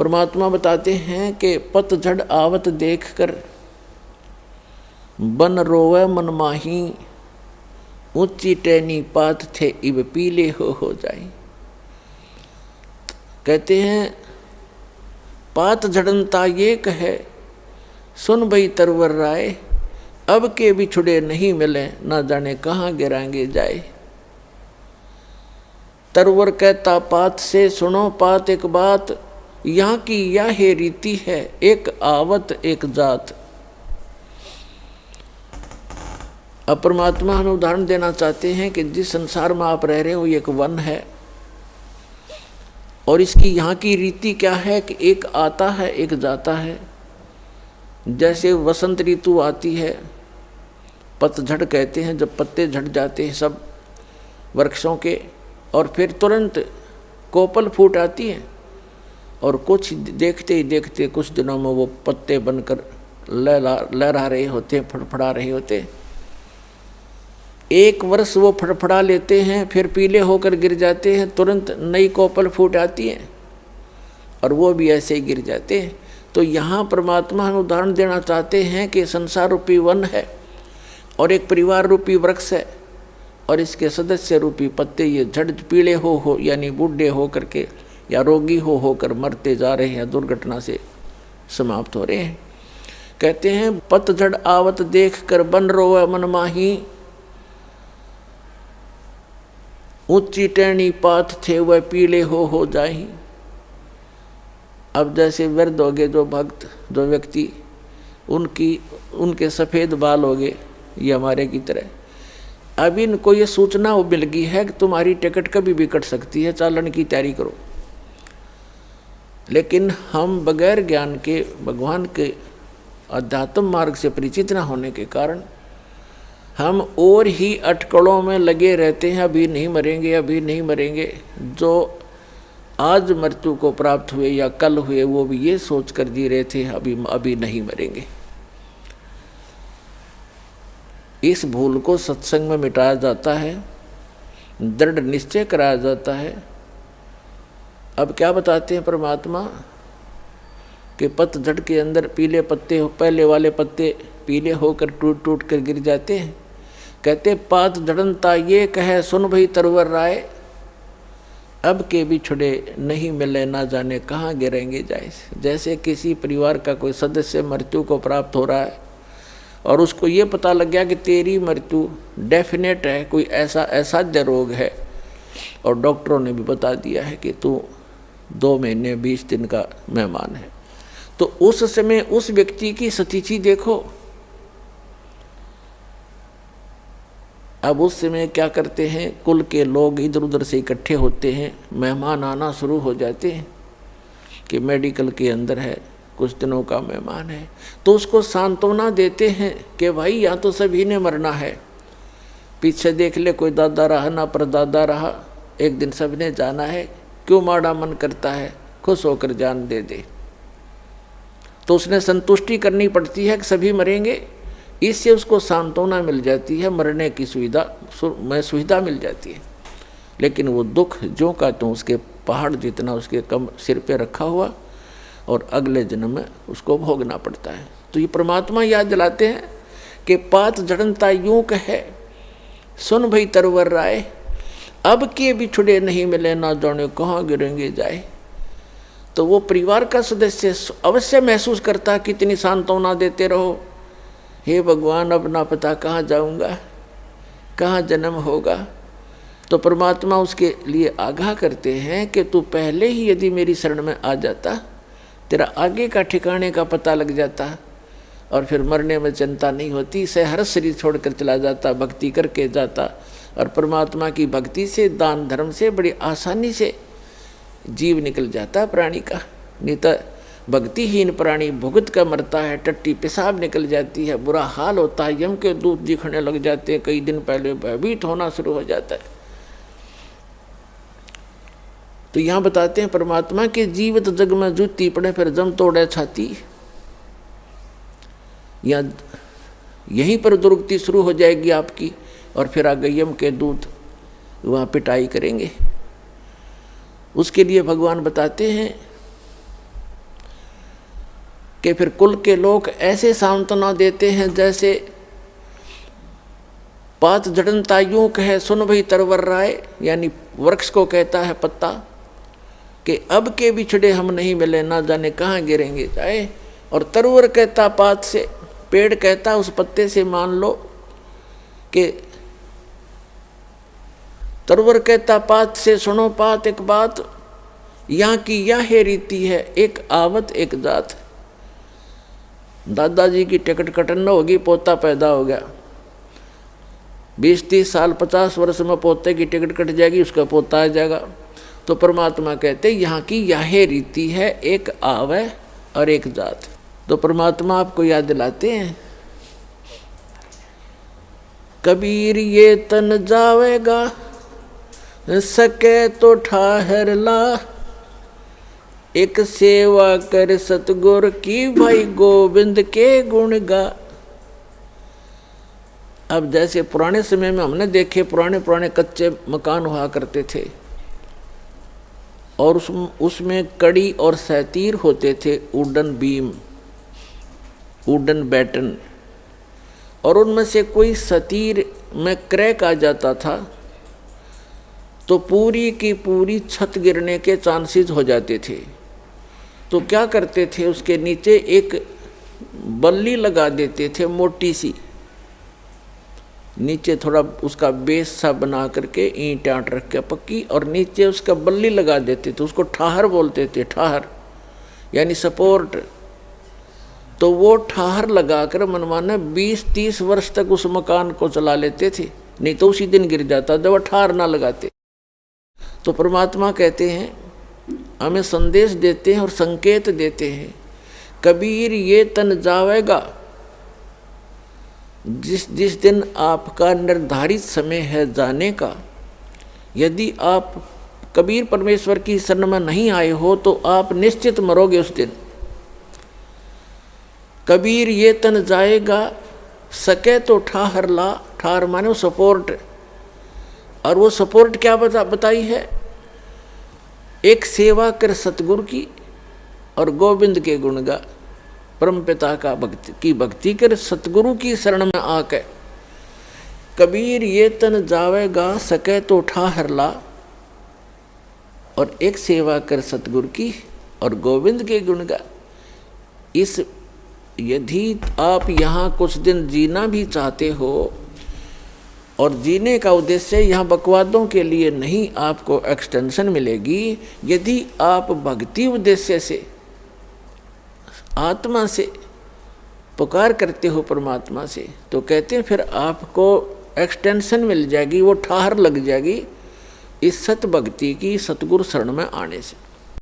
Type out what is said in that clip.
परमात्मा बताते हैं कि पतझड़ आवत देख कर बन रोवे मन माही, ऊंची टहनी पात थे इब पीले हो जाए। कहते हैं पात झड़नता ये कहे, सुन भई तरवर राय, अब के बिछुड़े नहीं मिले, ना जाने कहाँ गिराएंगे जाए। तरवर कहता पात से, सुनो पात एक बात, यहाँ की यह रीति है, एक आवत एक जात। अब परमात्मा हमें उदाहरण देना चाहते हैं कि जिस संसार में आप रह रहे हो ये एक वन है, और इसकी यहाँ की रीति क्या है कि एक आता है एक जाता है। जैसे वसंत ऋतु आती है, पतझड़ कहते हैं, जब पत्ते झड़ जाते हैं सब वृक्षों के, और फिर तुरंत कोपल फूट आती है, और कुछ देखते ही देखते कुछ दिनों में वो पत्ते बनकर लहरा रहे होते हैं, फड़फड़ा रहे होते हैं। एक वर्ष वो फड़फड़ा लेते हैं, फिर पीले होकर गिर जाते हैं, तुरंत नई कोपल फूट आती है, और वो भी ऐसे ही गिर जाते हैं। तो यहाँ परमात्मा हम उदाहरण देना चाहते हैं कि संसार रूपी वन है, और एक परिवार रूपी वृक्ष है, और इसके सदस्य रूपी पत्ते ये झड़ पीले हो यानी बूढ़े हो करके या रोगी होकर मरते जा रहे हैं, दुर्घटना से समाप्त हो रहे हैं। कहते हैं पतझड़ आवत देख कर बन रोवे मन माही, ऊंची टहनी पात थे वह पीले हो जाही। अब जैसे वृद्ध हो गए जो भक्त, जो व्यक्ति, उनके सफ़ेद बाल हो गए, ये हमारे की तरह। अब इनको ये सूचना वो मिल गई है कि तुम्हारी टिकट कभी भी कट सकती है, चालन की तैयारी करो। लेकिन हम बगैर ज्ञान के, भगवान के अध्यात्म मार्ग से परिचित न होने के कारण हम और ही अटकलों में लगे रहते हैं, अभी नहीं मरेंगे, अभी नहीं मरेंगे। जो आज मृत्यु को प्राप्त हुए या कल हुए, वो भी ये सोच कर जी रहे थे अभी नहीं मरेंगे। इस भूल को सत्संग में मिटाया जाता है, दृढ़ निश्चय कराया जाता है। अब क्या बताते हैं परमात्मा कि पतझड़ के अंदर पीले पत्ते, पहले वाले पत्ते पीले होकर टूट टूट कर गिर जाते हैं। कहते पात झड़नता ये कहे, सुन भई तरवर राय, अब के बिछुड़े नहीं मिले, ना जाने कहाँ गिरेंगे जाए। जैसे किसी परिवार का कोई सदस्य मृत्यु को प्राप्त हो रहा है, और उसको ये पता लग गया कि तेरी मृत्यु डेफिनेट है, कोई ऐसा असाध्य रोग है, और डॉक्टरों ने भी बता दिया है कि तू 2 महीने 20 दिन का मेहमान है। तो उस समय उस व्यक्ति की स्थिति देखो। अब उस समय क्या करते हैं, कुल के लोग इधर उधर से इकट्ठे होते हैं, मेहमान आना शुरू हो जाते हैं कि मेडिकल के अंदर है, कुछ दिनों का मेहमान है। तो उसको सांत्वना देते हैं कि भाई यहाँ तो सभी ने मरना है, पीछे देख ले कोई दादा रहा ना परदादा रहा, एक दिन सबने जाना है, क्यों माड़ा मन करता है, खुश होकर जान दे दे। तो उसने संतुष्टि करनी पड़ती है कि सभी मरेंगे, इससे उसको सांत्वना मिल जाती है, मरने की सुविधा मिल जाती है। लेकिन वो दुख जो का तो उसके पहाड़ जितना उसके कम सिर पे रखा हुआ, और अगले जन्म में उसको भोगना पड़ता है। तो ये परमात्मा याद दिलाते हैं कि पात झड़नता यूं कहे, सुन भई तरवर राय, अब के बिछुड़े नहीं मिले, ना जाने कहाँ गिरेंगे जाए। तो वो परिवार का सदस्य अवश्य महसूस करता, कितनी सांत्वना देते रहो, हे भगवान अब ना पता कहाँ जाऊँगा, कहाँ जन्म होगा। तो परमात्मा उसके लिए आगाह करते हैं कि तू पहले ही यदि मेरी शरण में आ जाता, तेरा आगे का ठिकाने का पता लग जाता, और फिर मरने में चिंता नहीं होती, से हर शरीर छोड़कर चला जाता, भक्ति करके जाता, और परमात्मा की भक्ति से, दान धर्म से बड़ी आसानी से जीव निकल जाता प्राणी का। नहीं तो भक्तिहीन प्राणी भुगत का मरता है, टट्टी पेशाब निकल जाती है, बुरा हाल होता है, यम के दूत दिखने लग जाते हैं, कई दिन पहले भयभीत होना शुरू हो जाता है। तो यहाँ बताते हैं परमात्मा के जीवित जग में जूती पड़े फिर जम तोड़े छाती, या यहीं पर दुर्गति शुरू हो जाएगी आपकी, और फिर आगे यम के दूत वहाँ पिटाई करेंगे। उसके लिए भगवान बताते हैं कि फिर कुल के लोग ऐसे सांत्वना देते हैं जैसे पात जड़नता यूं कहे सुन भई तरवर राय, यानी वृक्ष को कहता है पत्ता कि अब के बिछड़े हम नहीं मिले, ना जाने कहाँ गिरेंगे जाए। और तरवर कहता पात से, पेड़ कहता उस पत्ते से, मान लो कि तरवर कहता पात से सुनो पात एक बात, यहाँ की यह रीति है एक आवत एक जात। दादाजी की टिकट कटन होगी, पोता पैदा हो गया, 20-30 साल 50 वर्ष में पोते की टिकट कट जाएगी, उसका पोता आ जाएगा। तो परमात्मा कहते यहाँ की यह रीति है एक आवे और एक जात। तो परमात्मा आपको याद दिलाते हैं, कबीर ये तन जावेगा सके तो ठाहर ला, एक सेवा कर सतगुर की भाई गोविंद के गुण गा। अब जैसे पुराने समय में हमने देखे पुराने कच्चे मकान हुआ करते थे और उसमें कड़ी और सैतीर होते थे, वुडन बीम, वुडन बैटन, और उनमें से कोई सतीर में क्रैक आ जाता था तो पूरी की पूरी छत गिरने के चांसेस हो जाते थे। तो क्या करते थे, उसके नीचे एक बल्ली लगा देते थे मोटी सी, नीचे थोड़ा उसका बेस सा बना करके ईंट आट रख के पक्की, और नीचे उसका बल्ली लगा देते थे, उसको ठाहर बोलते थे, ठाहर यानी सपोर्ट। तो वो ठाहर लगाकर मनमाना 20-30 वर्ष तक उस मकान को चला लेते थे, नहीं तो उसी दिन गिर जाता जब वो ठाहर ना लगाते। तो परमात्मा कहते हैं, हमें संदेश देते हैं और संकेत देते हैं, कबीर ये तन जावेगा, जिस दिन आपका निर्धारित समय है जाने का, यदि आप कबीर परमेश्वर की शरण में नहीं आए हो तो आप निश्चित मरोगे उस दिन। कबीर ये तन जाएगा सके तो ठाहर ला, ठाहर माने सपोर्ट, और वो सपोर्ट क्या बताई है, एक सेवा कर सतगुरु की और गोविंद के गुण गा। परमपिता का भक्ति कर सतगुरु की शरण में आके, कबीर ये तन जावेगा सके तो ठाहर ला, और एक सेवा कर सतगुरु की और गोविंद के गुण गा। इस यदि आप यहाँ कुछ दिन जीना भी चाहते हो, और जीने का उद्देश्य यहाँ बकवादों के लिए नहीं, आपको एक्सटेंशन मिलेगी। यदि आप भक्ति उद्देश्य से आत्मा से पुकार करते हो परमात्मा से, तो कहते हैं फिर आपको एक्सटेंशन मिल जाएगी, वो ठाहर लग जाएगी इस सत भक्ति की, सतगुरु शरण में आने से।